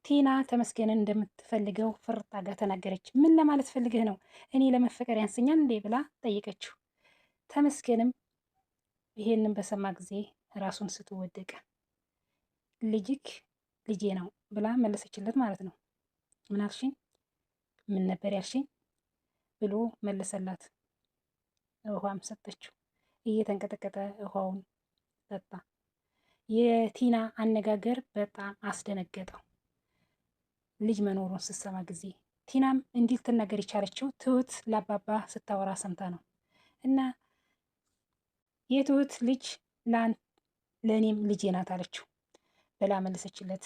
ቲና ተመስገንን እንደምትፈልገው ፍርጥ አድርጋ ተናገረች። ምን ለማለት ፈልገህ ነው? እኔ ለመፈቀር ያንሰኛል እንዴ ብላ ጠየቀችው። ተመስገንም ይሄንን በሰማ ጊዜ ራሱን ስቶ ወደቀ። ልጅክ ልጄ ነው ብላ መለሰችለት ማለት ነው። ምን አልሽኝ? ምን ነበር ያልሽኝ? ብሎ መለሰላት። ውሃም ሰጠችው። እየተንቀጠቀጠ ውሃውን ጠጣ። የቲና አነጋገር በጣም አስደነገጠው። ልጅ መኖሩን ስትሰማ ጊዜ ቲናም እንዲህ ልትናገር የቻለችው ትሁት ለአባባ ስታወራ ሰምታ ነው። እና የትሁት ልጅ ለእኔም ልጄ ናት አለችው ብላ መለሰችለት።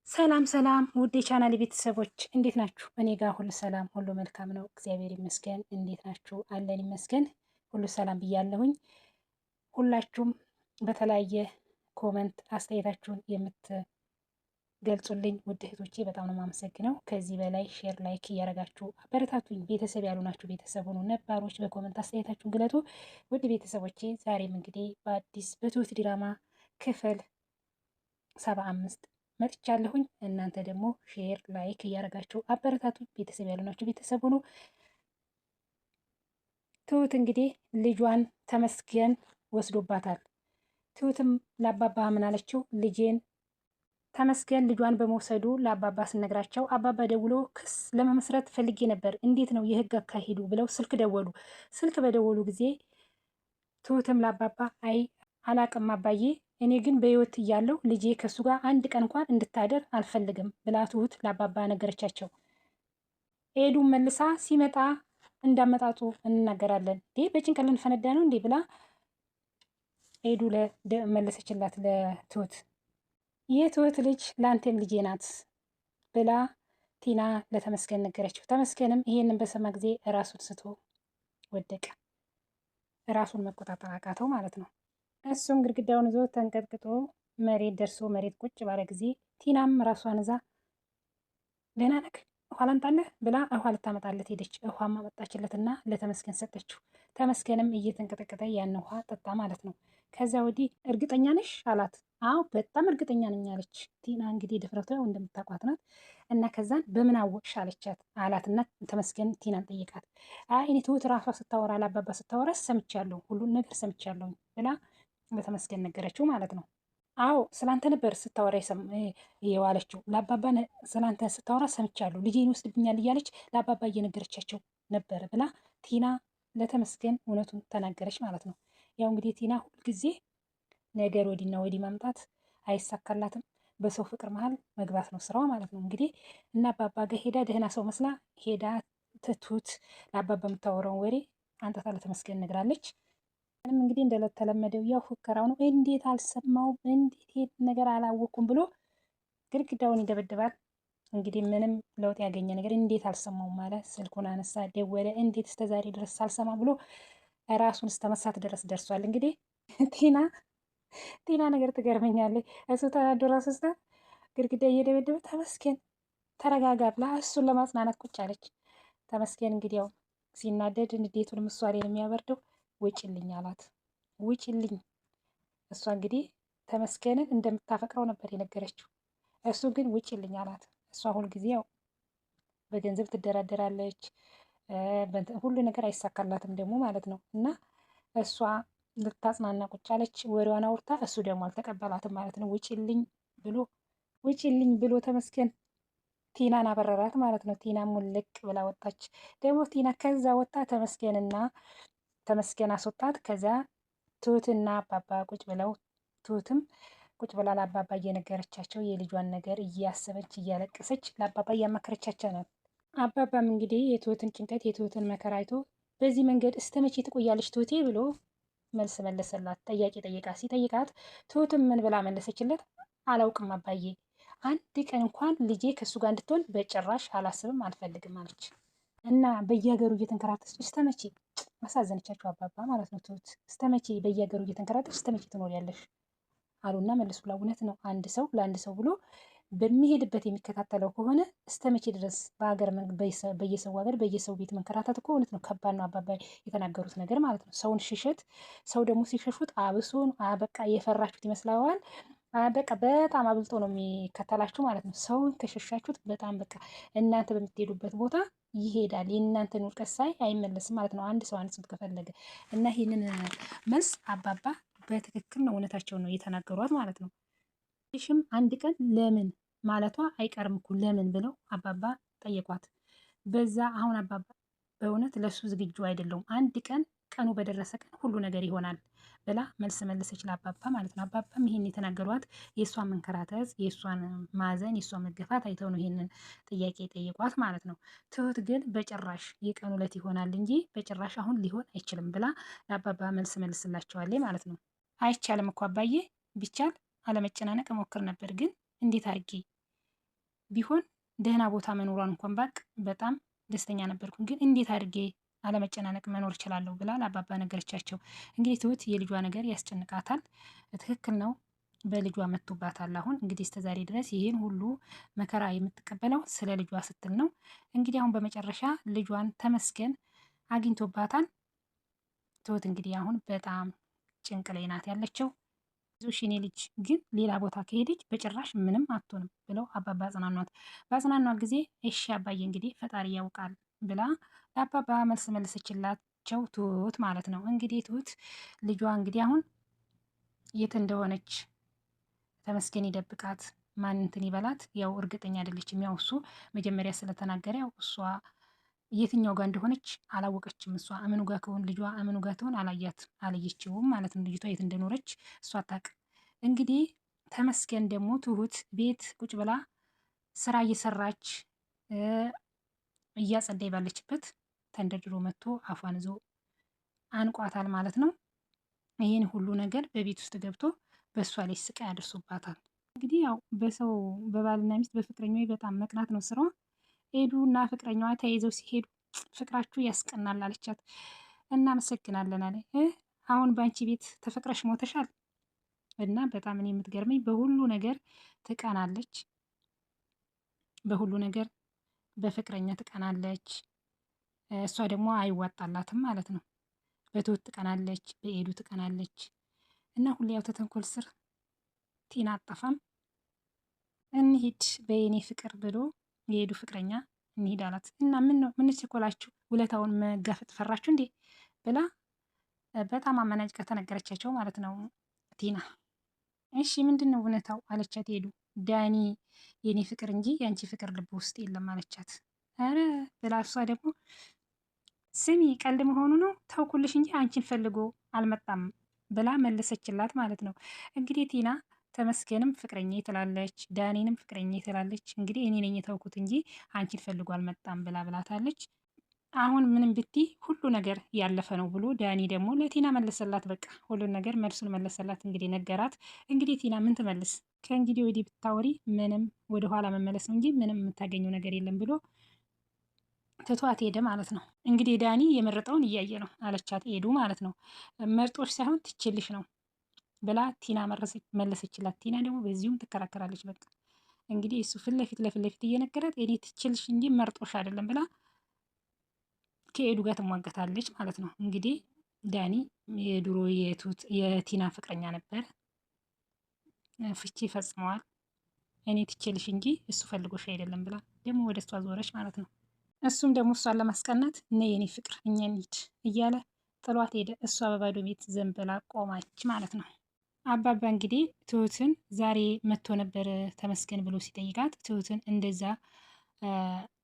ሰላም ሰላም፣ ውድ የቻናል ቤተሰቦች እንዴት ናችሁ? እኔ ጋር ሁሉ ሰላም፣ ሁሉ መልካም ነው፣ እግዚአብሔር ይመስገን። እንዴት ናችሁ? አለን ይመስገን፣ ሁሉ ሰላም ብያለሁኝ። ሁላችሁም በተለያየ ኮመንት አስተያየታችሁን ገልጹልኝ ውድ እህቶቼ በጣም ነው የማመሰግነው። ከዚህ በላይ ሼር ላይክ እያደረጋችሁ አበረታቱኝ። ቤተሰብ ያሉናችሁ ቤተሰብ ሆኑ፣ ነባሮች በኮመንት አስተያየታችሁን ግለጡ። ውድ ቤተሰቦቼ ዛሬም እንግዲህ በአዲስ በትሁት ድራማ ክፍል 75 መጥቻለሁኝ። እናንተ ደግሞ ሼር ላይክ እያደረጋችሁ አበረታቱኝ። ቤተሰብ ያሉናችሁ ቤተሰብ ሆኑ። ትሁት እንግዲህ ልጇን ተመስገን ወስዶባታል። ትሁትም ለአባባ ምን አለችው? ልጄን ተመስገን ልጇን በመውሰዱ ለአባባ ስነግራቸው አባባ ደውሎ ክስ ለመመስረት ፈልጌ ነበር፣ እንዴት ነው የህግ አካሄዱ ብለው ስልክ ደወሉ። ስልክ በደወሉ ጊዜ ትሁትም ለአባባ አይ አላቅም አባዬ፣ እኔ ግን በህይወት እያለሁ ልጄ ከሱ ጋር አንድ ቀን እንኳን እንድታደር አልፈልግም ብላ ትሁት ለአባባ ነገረቻቸው። ኤዱ መልሳ ሲመጣ እንዳመጣጡ እንናገራለን፣ በጭንቀት ልንፈነዳ ነው እንዴ ብላ ኤዱ መለሰችላት ለትሁት። የትሁት ልጅ ለአንተም ልጄ ናት ብላ ቲና ለተመስገን ነገረችው። ተመስገንም ይሄንን በሰማ ጊዜ ራሱን ስቶ ወደቀ። ራሱን መቆጣጠር አቃተው ማለት ነው። እሱም ግድግዳውን ይዞ ተንቀጥቅጦ መሬት ደርሶ መሬት ቁጭ ባለ ጊዜ ቲናም ራሷን እዛ ደህና ነህ ውሃ ላምጣልህ ብላ ውሃ ልታመጣለት ሄደች። ውሃ ማመጣችለትና ለተመስገን ሰጠችው። ተመስገንም እየተንቀጠቀጠ ያን ውሃ ጠጣ ማለት ነው። ከዛ ወዲህ እርግጠኛ ነሽ አላት። አዎ በጣም እርግጠኛ ነኝ አለች ቲና። እንግዲህ ድፍረቷ እንደምታውቋት ናት። እና ከዛን በምን አወቅሽ አለቻት አላትና ተመስገን ቲናን ጠየቃት። አይ እኔ ትሁት ራሷ ስታወራ ለአባባ ስታወራ ሰምቻለሁ፣ ሁሉን ነገር ሰምቻለሁ ብላ ለተመስገን ነገረችው ማለት ነው። አዎ ስላንተ ነበር ስታወራ የዋለችው፣ ለአባባ ስላንተ ስታወራ ሰምቻለሁ፣ ልጄን ይወስድብኛል እያለች ለአባባ እየነገረቻቸው ነበር ብላ ቲና ለተመስገን እውነቱን ተናገረች ማለት ነው። ያው እንግዲህ ቲና ሁልጊዜ ነገር ወዲና ወዲህ ማምጣት አይሳካላትም። በሰው ፍቅር መሀል መግባት ነው ስራዋ ማለት ነው። እንግዲህ እና አባባ ጋር ሄዳ ደህና ሰው መስላ ሄዳ ትሁት ለአባባ የምታወራውን ወሬ አንተታ ለተመስገን ነግራለች። እንግዲህ እንደተለመደው ያው ፉከራው ነው። እንዴት አልሰማውም፣ እንዴት ይሄ ነገር አላወኩም ብሎ ግድግዳውን ይደበድባል። እንግዲህ ምንም ለውጥ ያገኘ ነገር እንዴት አልሰማውም ማለት ስልኩን አነሳ፣ ደወለ። እንዴት እስከዛሬ ድረስ ሳልሰማ ብሎ ራሱን እስከመሳት ድረስ ደርሷል። እንግዲህ ቲና ነገር ትገርመኛለች። እሱ ተናዶ ራሱ ስታ ግድግዳ እየደበደበ ተመስገን ተረጋጋ ብላ እሱን ለማጽናናት ቁጭ አለች። ተመስገን እንግዲህ ያው ሲናደድ ንዴቱን ምሳሌ ነው የሚያበርደው። ውጭልኝ አላት። ውጭልኝ። እሷ እንግዲህ ተመስገንን እንደምታፈቅረው ነበር የነገረችው። እሱ ግን ውጭልኝ አላት። እሷ ሁልጊዜ ያው በገንዘብ ትደራደራለች፣ ሁሉ ነገር አይሳካላትም ደግሞ ማለት ነው። እና እሷ ልታጽናና ቁጭ አለች። ወሬዋን አውርታ እሱ ደግሞ አልተቀበላትም ማለት ነው። ውጭልኝ ብሎ ተመስገን ቲናን አበረራት ማለት ነው። ቲና ሙልቅ ብላ ወጣች። ደግሞ ቲና ከዛ ወጣ ተመስገን አስወጣት። ከዛ ትሁትና አባባ ቁጭ ብለው ትሁትም ቁጭ ብላ ለአባባ እየነገረቻቸው የልጇን ነገር እያሰበች እያለቀሰች ለአባባ እያማከረቻቸው ነው። አባባም እንግዲህ የትሁትን ጭንቀት የትሁትን መከራ አይቶ በዚህ መንገድ እስከ መቼ ትቆያለች ትሁቴ ብሎ መልስ መለሰላት። ጥያቄ ሲጠይቃት ትሁትም ምን ብላ መለሰችለት? አላውቅም አባዬ፣ አንድ ቀን እንኳን ልጄ ከእሱ ጋር እንድትሆን በጭራሽ አላስብም አልፈልግም አለች። እና በየሀገሩ እየተንከራተች እስከ መቼ? አሳዘነቻቸው አባባ ማለት ነው። ትሁት እስከ መቼ በየሀገሩ እየተንከራተች እስከ መቼ ትኖሪያለሽ አሉና መለሱላ። እውነት ነው፣ አንድ ሰው ለአንድ ሰው ብሎ በሚሄድበት የሚከታተለው ከሆነ እስከ መቼ ድረስ በሀገር በየሰው ሀገር በየሰው ቤት መንከራተት እኮ እውነት ነው፣ ከባድ ነው። አባባ የተናገሩት ነገር ማለት ነው። ሰውን ሽሸት፣ ሰው ደግሞ ሲሸሹት አብሶን በቃ የፈራችሁት ይመስለዋል። በቃ በጣም አብልጦ ነው የሚከተላችሁ ማለት ነው። ሰውን ከሸሻችሁት በጣም በቃ እናንተ በምትሄዱበት ቦታ ይሄዳል። የእናንተን ውድቀት ሳይ አይመለስም ማለት ነው። አንድ ሰው ከፈለገ እና ይህንን መልስ አባባ በትክክል ነው እውነታቸውን ነው የተናገሯት ማለት ነው። ሽም አንድ ቀን ለምን ማለቷ አይቀርም እኮ ለምን ብለው አባባ ጠየቋት። በዛ አሁን አባባ በእውነት ለሱ ዝግጁ አይደለውም። አንድ ቀን ቀኑ በደረሰ ቀን ሁሉ ነገር ይሆናል ብላ መልስ መለሰች ለአባባ ማለት ነው። አባባም ይሄን የተናገሯት የእሷን መንከራተት፣ የእሷን ማዘን፣ የእሷን መገፋት አይተው ነው ይሄንን ጥያቄ የጠየቋት ማለት ነው። ትሁት ግን በጭራሽ የቀኑ ዕለት ይሆናል እንጂ በጭራሽ አሁን ሊሆን አይችልም ብላ ለአባባ መልስ መልስላቸዋለች ማለት ነው። አይቻልም እኮ አባዬ፣ ቢቻል አለመጨናነቅ እሞክር ነበር፣ ግን እንዴት አድርጌ ቢሆን ደህና ቦታ መኖሯን እንኳን ባቅ በጣም ደስተኛ ነበርኩ፣ ግን እንዴት አድርጌ አለመጨናነቅ መኖር እችላለሁ ብላ ለአባባ ነገረቻቸው። እንግዲህ ትሁት የልጇ ነገር ያስጨንቃታል። ትክክል ነው፣ በልጇ መጥቶባታል። አሁን እንግዲህ እስከዛሬ ድረስ ይህን ሁሉ መከራ የምትቀበለው ስለ ልጇ ስትል ነው። እንግዲህ አሁን በመጨረሻ ልጇን ተመስገን አግኝቶባታል። ትሁት እንግዲህ አሁን በጣም ጭንቅ ላይ ናት ያለችው። ብዙ የኔ ልጅ ግን ሌላ ቦታ ከሄደች በጭራሽ ምንም አትሆንም ብለው አባባ አጽናኗት። በአጽናኗት ጊዜ እሺ አባዬ እንግዲህ ፈጣሪ ያውቃል ብላ ለአባባ መልስ መለሰችላቸው ትሁት ማለት ነው። እንግዲህ ትሁት ልጇ እንግዲህ አሁን የት እንደሆነች ተመስገን ይደብቃት ማን እንትን ይበላት፣ ያው እርግጠኛ አይደለችም። ያው እሱ መጀመሪያ ስለተናገረ ያው እሷ የትኛው ጋር እንደሆነች አላወቀችም። እሷ አመኑ ጋር ከሆን ልጇ አመኑ ጋር ትሆን አላየችውም ማለት ነው። ልጅቷ የት እንደኖረች እሷ አታውቅ። እንግዲህ ተመስገን ደግሞ ትሁት ቤት ቁጭ ብላ ስራ እየሰራች እያጸዳይ ባለችበት ተንደርድሮ መጥቶ አፏን ይዞ አንቋታል ማለት ነው። ይህን ሁሉ ነገር በቤት ውስጥ ገብቶ በእሷ ላይ ስቃይ አድርሶባታል። እንግዲህ ያው በሰው በባልና ሚስት በፍቅረኛዋ በጣም መቅናት ነው ስራዋ። ሄዱ እና ፍቅረኛዋ ተያይዘው ሲሄዱ ፍቅራችሁ ያስቀናል አለቻት። እናመሰግናለን አለ። አሁን በአንቺ ቤት ተፈቅረሽ ሞተሻል እና በጣም እኔ የምትገርመኝ በሁሉ ነገር ትቀናለች። በሁሉ ነገር በፍቅረኛ ትቀናለች። እሷ ደግሞ አይዋጣላትም ማለት ነው። በትሁት ትቀናለች፣ በኤዱ ትቀናለች እና ሁሌ ያው ተተንኮል ስር ቲና አጠፋም። እንሂድ በየኔ ፍቅር ብሎ የሄዱ ፍቅረኛ እንሂድ አላት እና ምን ነው ምን ቸኮላችሁ ውለታውን መጋፈጥ ፈራችሁ እንዴ ብላ በጣም አመናጭቃ ተነገረቻቸው ማለት ነው ቲና። እሺ ምንድን ነው እውነታው አለቻት ሄዱ። ዳኒ የኔ ፍቅር እንጂ የአንቺ ፍቅር ልብ ውስጥ የለም አለቻት። አረ ብላ እሷ ደግሞ ስሚ ቀልድ መሆኑ ነው ተውኩልሽ እንጂ አንቺን ፈልጎ አልመጣም ብላ መለሰችላት ማለት ነው። እንግዲህ ቲና ተመስገንም ፍቅረኛ ትላለች፣ ዳኒንም ፍቅረኛ ትላለች። እንግዲህ እኔ ነኝ የተውኩት እንጂ አንቺን ፈልጎ አልመጣም ብላ ብላታለች። አሁን ምንም ብቲ ሁሉ ነገር ያለፈ ነው ብሎ ዳኒ ደግሞ ለቲና መለሰላት። በቃ ሁሉን ነገር መልሱን መለሰላት። እንግዲህ ነገራት። እንግዲህ ቲና ምን ትመልስ? ከእንግዲህ ወዲህ ብታወሪ ምንም ወደኋላ መመለስ ነው እንጂ ምንም የምታገኘው ነገር የለም ብሎ ትቷት ሄደ ማለት ነው። እንግዲህ ዳኒ የመረጠውን እያየ ነው አለቻት ሄዱ ማለት ነው። መርጦች ሳይሆን ትችልሽ ነው ብላ ቲና መለሰችላት። ቲና ደግሞ በዚሁም ትከራከራለች። በቃ እንግዲህ እሱ ፊት ለፊት እየነገራት እኔ ትችልሽ እንጂ መርጦሽ አይደለም ብላ ከኤዱ ጋር ትሟገታለች ማለት ነው። እንግዲህ ዳኒ የድሮ የቲና ፍቅረኛ ነበር፣ ፍቺ ፈጽመዋል። እኔ ትችልሽ እንጂ እሱ ፈልጎሽ አይደለም ብላ ደግሞ ወደ እሷ ዞረች ማለት ነው። እሱም ደግሞ እሷን ለማስቀናት እነ የኔ ፍቅር እኛ እንሂድ እያለ ጥሏት ሄደ። እሷ በባዶ ቤት ዘንበላ ቆማች ማለት ነው። አባባ እንግዲህ ትሁትን ዛሬ መጥቶ ነበር ተመስገን ብሎ ሲጠይቃት ትሁትን እንደዛ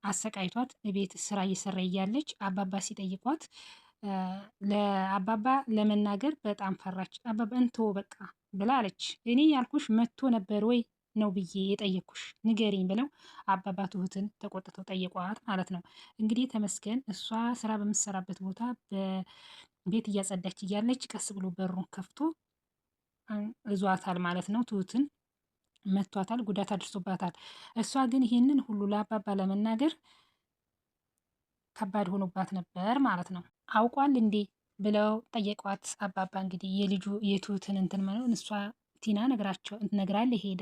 አሰቃይቷት ቤት ስራ እየሰራ እያለች አባባ ሲጠይቋት ለአባባ ለመናገር በጣም ፈራች። አባባ እንቶ በቃ ብላ አለች። እኔ ያልኩሽ መጥቶ ነበር ወይ ነው ብዬ የጠየኩሽ ንገሪኝ ብለው አባባ ትሁትን ተቆጥተው ጠየቋት ማለት ነው። እንግዲህ ተመስገን እሷ ስራ በምትሰራበት ቦታ በቤት እያጸዳች እያለች ቀስ ብሎ በሩን ከፍቶ እዟታል ማለት ነው። ትሁትን መቷታል፣ ጉዳት አድርሶባታል። እሷ ግን ይህንን ሁሉ ለአባባ ለመናገር ከባድ ሆኖባት ነበር ማለት ነው። አውቋል እንዴ ብለው ጠየቋት አባባ። እንግዲህ የልጁ የትሁትን እንትን መሆን እሷ ቲና ነግራለ ሄዳ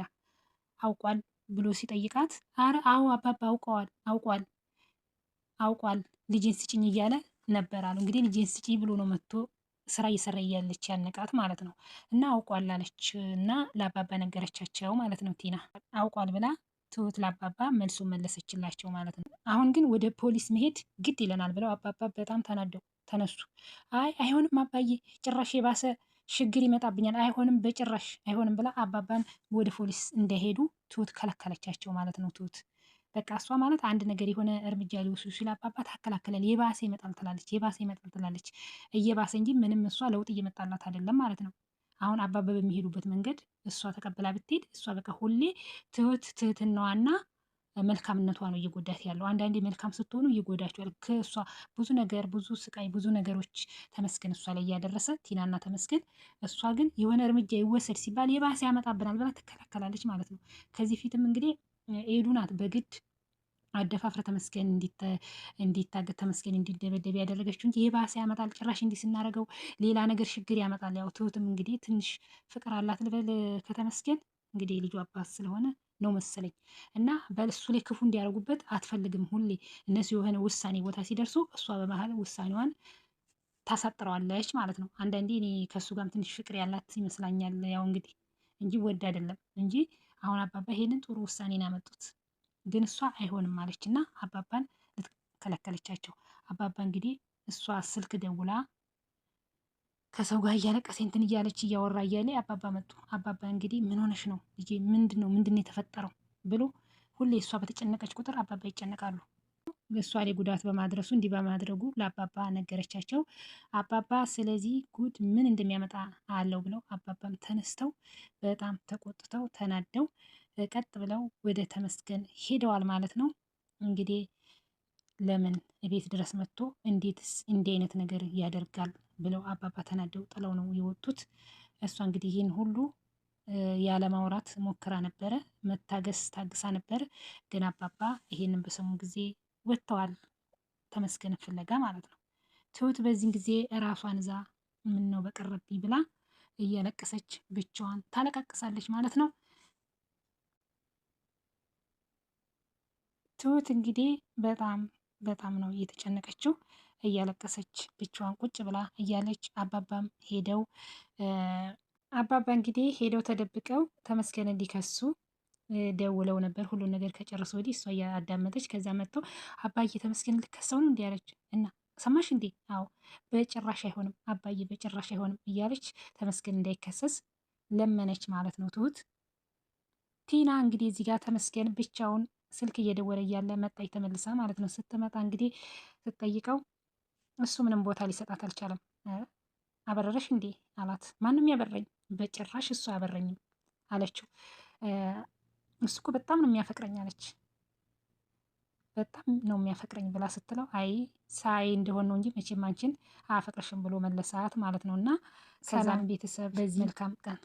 አውቋል ብሎ ሲጠይቃት አረ አዎ አባባ አውቋል ልጄን ስጭኝ እያለ ነበር አሉ። እንግዲህ ልጄን ስጭኝ ብሎ ነው መጥቶ ስራ እየሰራ እያለች ያነቃት ማለት ነው። እና አውቋል አለች እና ለአባባ ነገረቻቸው ማለት ነው። ቲና አውቋል ብላ ትሁት ለአባባ መልሶ መለሰችላቸው ማለት ነው። አሁን ግን ወደ ፖሊስ መሄድ ግድ ይለናል ብለው አባባ በጣም ተናደው ተነሱ። አይሆንም አባዬ፣ ጭራሽ የባሰ ችግር ይመጣብኛል፣ አይሆንም፣ በጭራሽ አይሆንም ብላ አባባን ወደ ፖሊስ እንዳይሄዱ ትሁት ከለከለቻቸው ማለት ነው። ትሁት በቃ እሷ ማለት አንድ ነገር የሆነ እርምጃ ሊወስዱ ሲል አባባ ታከላከላል። የባሰ ይመጣል ትላለች፣ የባሰ ይመጣል ትላለች። እየባሰ እንጂ ምንም እሷ ለውጥ እየመጣላት አይደለም ማለት ነው። አሁን አባባ በሚሄዱበት መንገድ እሷ ተቀብላ ብትሄድ እሷ በቃ ሁሌ ትህትናዋና መልካምነቷ ነው እየጎዳት ያለው። አንዳንዴ መልካም ስትሆኑ እየጎዳቸዋል። ከእሷ ብዙ ነገር ብዙ ስቃይ ብዙ ነገሮች ተመስገን እሷ ላይ እያደረሰ ቲናና ተመስገን፣ እሷ ግን የሆነ እርምጃ ይወሰድ ሲባል የባሰ ያመጣብናል ብላ ትከላከላለች ማለት ነው። ከዚህ ፊትም እንግዲህ ኤዱ ናት በግድ አደፋፍረ ተመስገን እንዲታገት ተመስገን እንዲደበደብ ያደረገችው እንጂ የባሰ ያመጣል። ጭራሽ እንዲህ ስናደርገው ሌላ ነገር ችግር ያመጣል። ያው ትሁትም እንግዲህ ትንሽ ፍቅር አላት ልበል ከተመስገን እንግዲህ ልጁ አባት ስለሆነ ነው መሰለኝ እና በእሱ ላይ ክፉ እንዲያደርጉበት አትፈልግም። ሁሌ እነሱ የሆነ ውሳኔ ቦታ ሲደርሱ እሷ በመሀል ውሳኔዋን ታሳጥረዋለች ማለት ነው። አንዳንዴ እኔ ከእሱ ጋርም ትንሽ ፍቅር ያላት ይመስላኛል። ያው እንግዲህ እንጂ ወድ አይደለም እንጂ አሁን አባባ ይሄንን ጥሩ ውሳኔን ያመጡት ግን እሷ አይሆንም አለች እና አባባን ልትከለከለቻቸው። አባባ እንግዲህ እሷ ስልክ ደውላ ከሰው ጋር እያለቀሰ እንትን እያለች እያወራ እያለ አባባ መጡ። አባባ እንግዲህ ምን ሆነሽ ነው ልጄ? ምንድን ነው የተፈጠረው ብሎ ሁሌ እሷ በተጨነቀች ቁጥር አባባ ይጨነቃሉ። እሷ ላይ ጉዳት በማድረሱ እንዲህ በማድረጉ ለአባባ ነገረቻቸው። አባባ ስለዚህ ጉድ ምን እንደሚያመጣ አለው ብለው አባባም ተነስተው በጣም ተቆጥተው ተናደው ቀጥ ብለው ወደ ተመስገን ሄደዋል ማለት ነው። እንግዲህ ለምን ቤት ድረስ መጥቶ እንዴትስ እንዲህ አይነት ነገር ያደርጋል ብለው አባባ ተናደው ጥለው ነው የወጡት። እሷ እንግዲህ ይህን ሁሉ ያለማውራት ሞክራ ነበረ፣ መታገስ ታግሳ ነበር። ግን አባባ ይሄንን በሰሙ ጊዜ ወጥተዋል ተመስገን ፍለጋ ማለት ነው። ትሁት በዚህን ጊዜ ራሷን እዛ ምን ነው በቀረብኝ ብላ እያለቀሰች ብቻዋን ታለቃቅሳለች ማለት ነው። ትሁት እንግዲህ በጣም ነው እየተጨነቀችው እያለቀሰች ብቻዋን ቁጭ ብላ እያለች አባባ እንግዲህ ሄደው ተደብቀው ተመስገን እንዲከሱ ደውለው ነበር። ሁሉን ነገር ከጨረሰ ወዲህ እሷ እያዳመጠች ከዛ መጥተው አባዬ ተመስገን ልከሰው ነው እንዲህ አለች እና ሰማሽ እንዴ? አዎ በጭራሽ አይሆንም አባዬ በጭራሽ አይሆንም እያለች ተመስገን እንዳይከሰስ ለመነች ማለት ነው ትሁት። ቲና እንግዲህ እዚህ ጋር ተመስገን ብቻውን ስልክ እየደወለ እያለ መጣች ተመልሳ ማለት ነው። ስትመጣ እንግዲህ ስትጠይቀው እሱ ምንም ቦታ ሊሰጣት አልቻለም። አበረረሽ እንዴ አላት። ማንም ያበረኝ በጭራሽ እሱ አያበረኝም አለችው። እሱ እኮ በጣም ነው የሚያፈቅረኝ አለች። በጣም ነው የሚያፈቅረኝ ብላ ስትለው አይ ሳይ እንደሆን ነው እንጂ መቼም አንቺን አያፈቅረሽም ብሎ መለሳት ማለት ነው። እና ሰላም ቤተሰብ፣ በዚህ መልካም ቀን